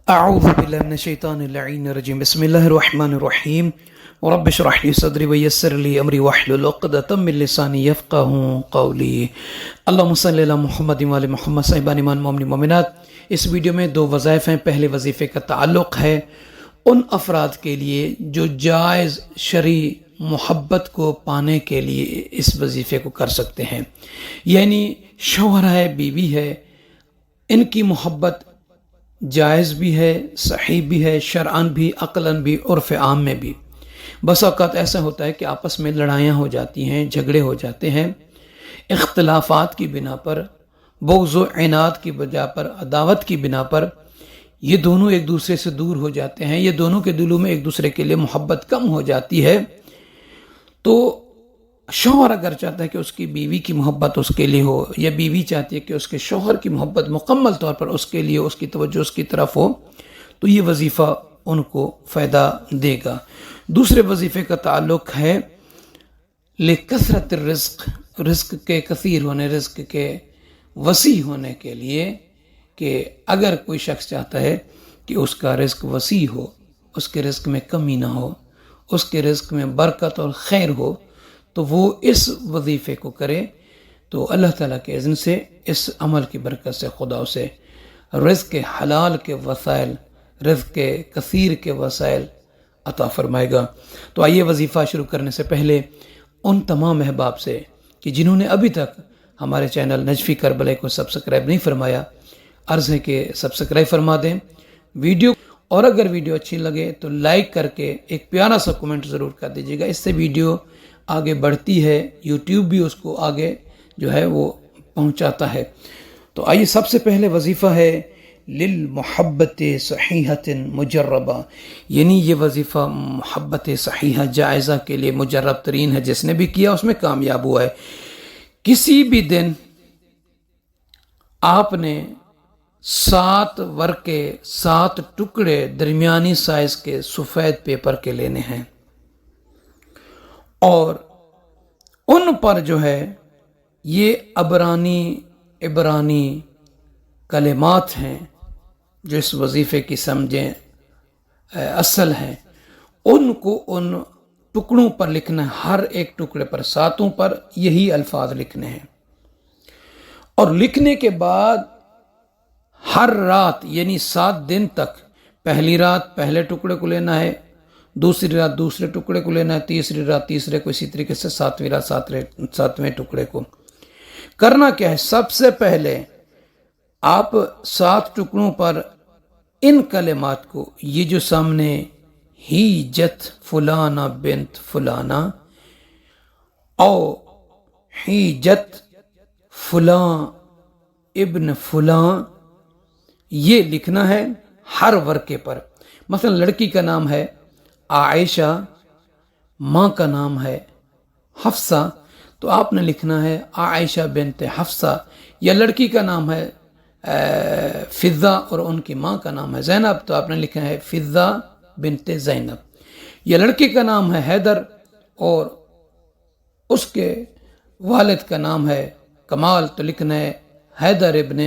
اعوذ باللہ من الشیطان اللعین الرجیم بسم اللہ الرحمن الرحیم رب اشرح لی صدری ویسر لی امری واحلل عقدۃ من لسانی یفقہوا قولی اللہم صلی علی محمد وعلی محمد صاحبان ایمان مومنین مومنات۔ اس ویڈیو میں دو وظائف ہیں۔ پہلے وظیفے کا تعلق ہے ان افراد کے لیے جو جائز شرعی محبت کو پانے کے لیے اس وظیفے کو کر سکتے ہیں، یعنی شوہر ہے، بیوی ہے، ان کی محبت جائز بھی ہے، صحیح بھی ہے، شرعاً بھی، عقلاً بھی، عرف عام میں بھی۔ بس اوقات ایسا ہوتا ہے کہ آپس میں لڑائیاں ہو جاتی ہیں، جھگڑے ہو جاتے ہیں، اختلافات کی بنا پر، بغض و عناد کی بجا پر، عداوت کی بنا پر یہ دونوں ایک دوسرے سے دور ہو جاتے ہیں، یہ دونوں کے دلوں میں ایک دوسرے کے لیے محبت کم ہو جاتی ہے۔ تو شوہر اگر چاہتا ہے کہ اس کی بیوی کی محبت اس کے لیے ہو، یا بیوی چاہتی ہے کہ اس کے شوہر کی محبت مکمل طور پر اس کے لیے، اس کی توجہ اس کی طرف ہو، تو یہ وظیفہ ان کو فائدہ دے گا۔ دوسرے وظیفے کا تعلق ہے لکثرت الرزق، رزق کے کثیر ہونے، رزق کے وسیع ہونے کے لیے، کہ اگر کوئی شخص چاہتا ہے کہ اس کا رزق وسیع ہو، اس کے رزق میں کمی نہ ہو، اس کے رزق میں برکت اور خیر ہو، تو وہ اس وظیفے کو کرے، تو اللہ تعالیٰ کے اذن سے، اس عمل کی برکت سے خدا اسے رزق حلال کے وسائل، رزق کثیر کے وسائل عطا فرمائے گا۔ تو آئیے وظیفہ شروع کرنے سے پہلے ان تمام احباب سے کہ جنہوں نے ابھی تک ہمارے چینل نجفی کربلا کو سبسکرائب نہیں فرمایا، عرض ہے کہ سبسکرائب فرما دیں ویڈیو، اور اگر ویڈیو اچھی لگے تو لائک کر کے ایک پیارا سا کمنٹ ضرور کر دیجیے گا۔ اس سے ویڈیو آگے بڑھتی ہے، یوٹیوب بھی اس کو آگے جو ہے وہ پہنچاتا ہے۔ تو آئیے سب سے پہلے وظیفہ ہے للمحبت صحیحۃ مجربہ، یعنی یہ وظیفہ محبت صحیحہ جائزہ کے لیے مجرب ترین ہے، جس نے بھی کیا اس میں کامیاب ہوا ہے۔ کسی بھی دن آپ نے 7 ورقے، 7 ٹکڑے درمیانی سائز کے سفید پیپر کے لینے ہیں، اور ان پر جو ہے یہ عبرانی کلمات ہیں جو اس وظیفے کی سمجھیں اصل ہیں، ان کو ان ٹکڑوں پر لکھنا ہے، ہر ایک ٹکڑے پر، 7 پر یہی الفاظ لکھنے ہیں۔ اور لکھنے کے بعد ہر رات، یعنی 7 دن تک، پہلی رات پہلے ٹکڑے کو لینا ہے، دوسری رات دوسرے ٹکڑے کو لینا ہے، تیسری رات تیسرے کو، اسی طریقے سے 7ویں رات 7ویں ٹکڑے کو۔ کرنا کیا ہے؟ سب سے پہلے آپ 7 ٹکڑوں پر ان کلمات کو، یہ جو سامنے ہی جت فلانا بنت فلانا، او ہی جت فلاں ابن فلاں، یہ لکھنا ہے ہر ورقے پر۔ مثلا لڑکی کا نام ہے عائشہ، ماں کا نام ہے حفصہ، تو آپ نے لکھنا ہے عائشہ بنت حفصہ، یا لڑکی کا نام ہے فضہ اور ان کی ماں کا نام ہے زینب، تو آپ نے لکھنا ہے فضہ بنت زینب، یا لڑکی کا نام ہے حیدر اور اس کے والد کا نام ہے کمال، تو لکھنا ہے حیدر ابن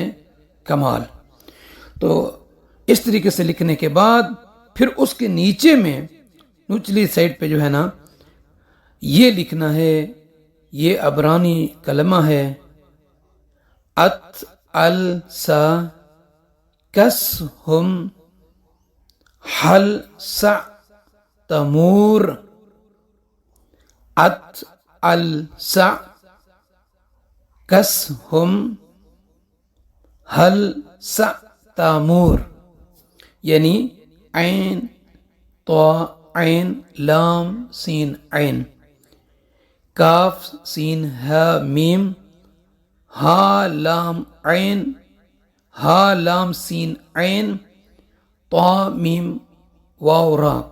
کمال۔ تو اس طریقے سے لکھنے کے بعد پھر اس کے نیچے میں نچلی سائڈ پہ جو ہے نا، یہ لکھنا ہے، یہ عبرانی کلمہ ہے، ات السا کسہم حل سع تمور، ات السع کسہم حل سع تامور، یعنی عین طا عین لام سین عین، کاف سین ہا میم، ہا لام عین، ہا لام سین عین، طا میم واو را،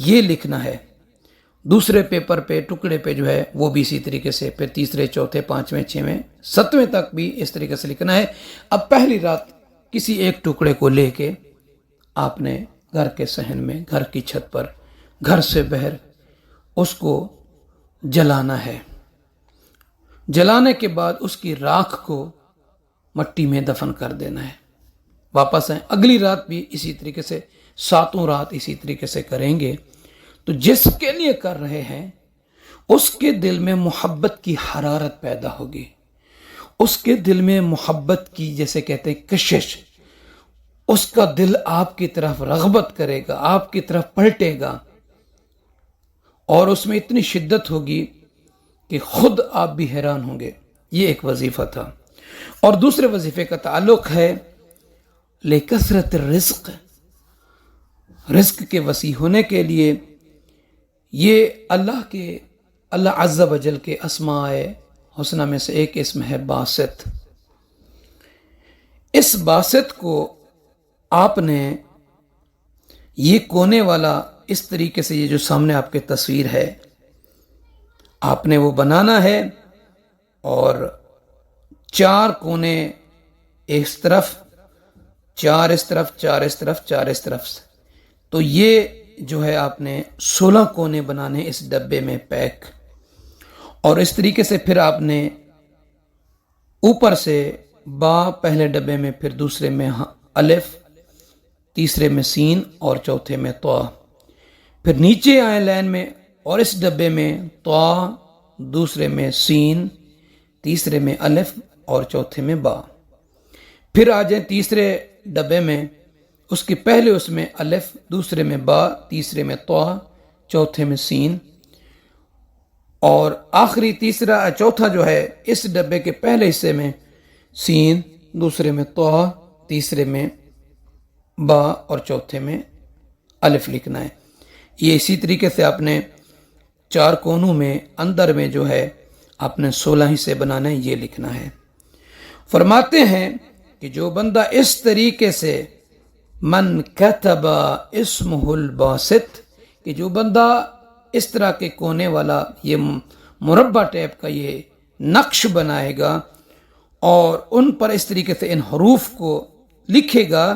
یہ لکھنا ہے۔ دوسرے پیپر پہ، ٹکڑے پہ جو ہے وہ بھی اسی طریقے سے، پھر تیسرے، چوتھے، 5ویں، 6ویں، 7ویں تک بھی اس طریقے سے لکھنا ہے۔ اب پہلی رات کسی ایک ٹکڑے کو لے کے آپ نے گھر کے صحن میں، گھر کی چھت پر، گھر سے باہر اس کو جلانا ہے۔ جلانے کے بعد اس کی راکھ کو مٹی میں دفن کر دینا ہے، واپس آئیں، اگلی رات بھی اسی طریقے سے، 7 رات اسی طریقے سے کریں گے، تو جس کے لیے کر رہے ہیں اس کے دل میں محبت کی حرارت پیدا ہوگی، اس کے دل میں محبت کی جیسے کہتے ہیں کشش، اس کا دل آپ کی طرف رغبت کرے گا، آپ کی طرف پلٹے گا، اور اس میں اتنی شدت ہوگی کہ خود آپ بھی حیران ہوں گے۔ یہ ایک وظیفہ تھا۔ اور دوسرے وظیفے کا تعلق ہے لکثرت الرزق، رزق کے وسیع ہونے کے لیے۔ یہ اللہ عز و جل کے اسماء حسنہ میں سے ایک اسم ہے باسط۔ اس باسط کو آپ نے یہ کونے والا اس طریقے سے، یہ جو سامنے آپ کے تصویر ہے، آپ نے وہ بنانا ہے، اور 4 کونے اس طرف، 4 اس طرف، 4 اس طرف، 4 اس طرف سے، تو یہ جو ہے آپ نے 16 کونے بنانے اس ڈبے میں پیک۔ اور اس طریقے سے پھر آپ نے اوپر سے با پہلے ڈبے میں، پھر دوسرے میں الف، تیسرے میں سین اور چوتھے میں طا، پھر نیچے آئیں لائن میں اور اس ڈبے میں طا، دوسرے میں سین، تیسرے میں الف اور چوتھے میں با، پھر آ جائیں تیسرے ڈبے میں، اس کے پہلے اس میں الف، دوسرے میں با، تیسرے میں طا، چوتھے میں سین، اور آخری چوتھا جو ہے اس ڈبے کے پہلے حصے میں سین، دوسرے میں طا، تیسرے میں با اور چوتھے میں الف لکھنا ہے۔ یہ اسی طریقے سے آپ نے 4 کونوں میں اندر میں جو ہے آپ نے 16 حصے بنانا ہے، یہ لکھنا ہے۔ فرماتے ہیں کہ جو بندہ اس طریقے سے من کتب اسمہ الباسط، کہ جو بندہ اس طرح کے کونے والا یہ مربع ٹیپ کا یہ نقش بنائے گا اور ان پر اس طریقے سے ان حروف کو لکھے گا،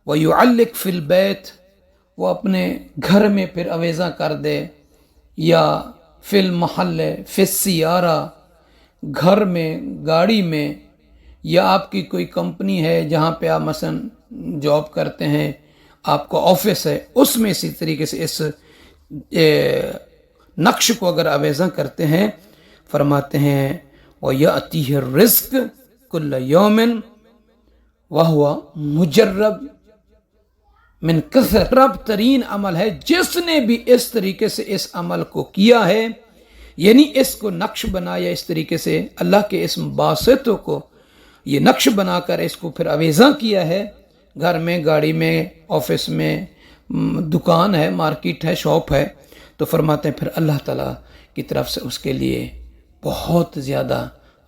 وَيُعَلِّقْ فِي الْبَيْتِ، وہ اپنے گھر میں پھر آویزاں کر دے، یا فی المحل، فی السیارہ، گھر میں، گاڑی میں، یا آپ کی کوئی کمپنی ہے جہاں پہ آپ مثلا جاب کرتے ہیں، آپ کا آفس ہے، اس میں اسی طریقے سے اس نقش کو اگر آویزاں کرتے ہیں، فرماتے ہیں وَيَأْتِيهِ الرِّزْقُ كُلَّ يَوْمٍ وَهُوَ مُجَرَّبٌ من کثرت ترین عمل ہے جس نے بھی اس طریقے سے اس عمل کو کیا ہے، یعنی اس کو نقش بنایا اس طریقے سے، اللہ کے اسم باسطوں کو یہ نقش بنا کر اس کو پھر آویزاں کیا ہے، گھر میں، گاڑی میں، آفس میں، دکان ہے، مارکیٹ ہے، شاپ ہے، تو فرماتے ہیں پھر اللہ تعالیٰ کی طرف سے اس کے لیے بہت زیادہ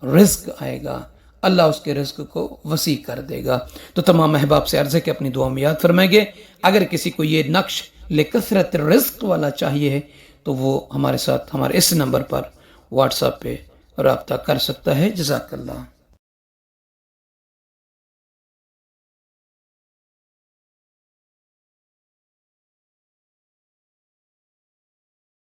رزق آئے گا، اللہ اس کے رزق کو وسیع کر دے گا۔ تو تمام احباب سے عرض ہے کہ اپنی دعا میں یاد فرمائیں گے۔ اگر کسی کو یہ نقش لکثرت الرزق والا چاہیے تو وہ ہمارے ساتھ ہمارے اس نمبر پر واٹس ایپ پہ رابطہ کر سکتا ہے۔ جزاک اللہ۔